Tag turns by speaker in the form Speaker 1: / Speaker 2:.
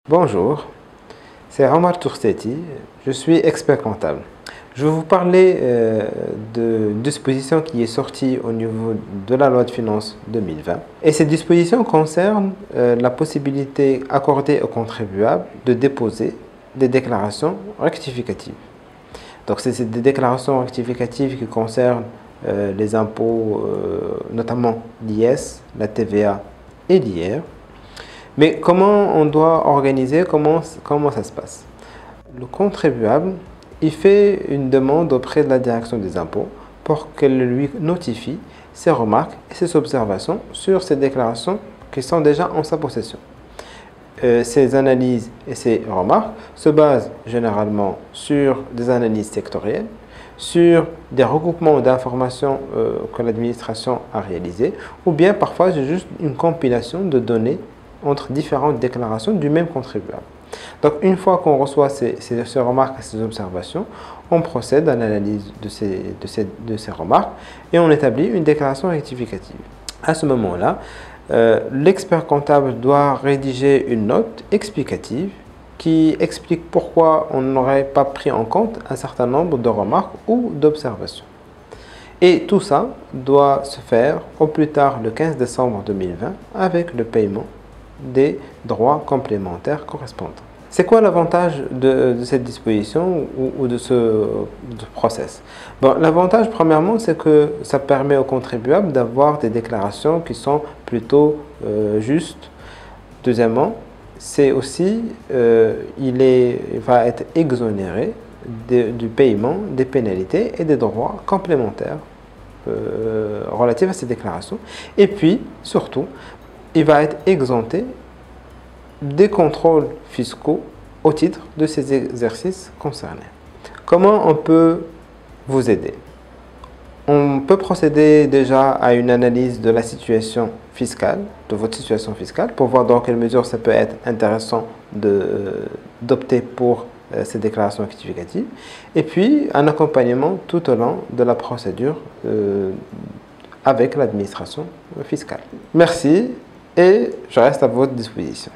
Speaker 1: Bonjour, c'est Omar Tourseti, je suis expert comptable. Je vais vous parler d'une disposition qui est sortie au niveau de la loi de finances 2020. Et cette disposition concerne la possibilité accordée aux contribuables de déposer des déclarations rectificatives. Donc c'est des déclarations rectificatives qui concernent les impôts, notamment l'IS, la TVA et l'IR. Mais comment on doit organiser, comment ça se passe? Le contribuable, il fait une demande auprès de la direction des impôts pour qu'elle lui notifie ses remarques et ses observations sur ces déclarations qui sont déjà en sa possession. Ces analyses et ces remarques se basent généralement sur des analyses sectorielles, sur des regroupements d'informations que l'administration a réalisées, ou bien parfois c'est juste une compilation de données entre différentes déclarations du même contribuable. Donc, une fois qu'on reçoit ces remarques et ces observations, on procède à l'analyse de ces remarques et on établit une déclaration rectificative. À ce moment-là, l'expert comptable doit rédiger une note explicative qui explique pourquoi on n'aurait pas pris en compte un certain nombre de remarques ou d'observations. Et tout ça doit se faire au plus tard le 15 décembre 2020 avec le paiement des droits complémentaires correspondants. C'est quoi l'avantage de cette disposition ou de ce process? Bon, l'avantage, premièrement, c'est que ça permet aux contribuables d'avoir des déclarations qui sont plutôt justes. Deuxièmement, c'est aussi, il va être exonéré du paiement des pénalités et des droits complémentaires relatifs à ces déclarations. Et puis, surtout, il va être exempté des contrôles fiscaux au titre de ces exercices concernés. Comment on peut vous aider? On peut procéder déjà à une analyse de la situation fiscale, de votre situation fiscale, pour voir dans quelle mesure ça peut être intéressant d'opter pour ces déclarations rectificatives, et puis un accompagnement tout au long de la procédure avec l'administration fiscale. Merci. Et je reste à votre disposition.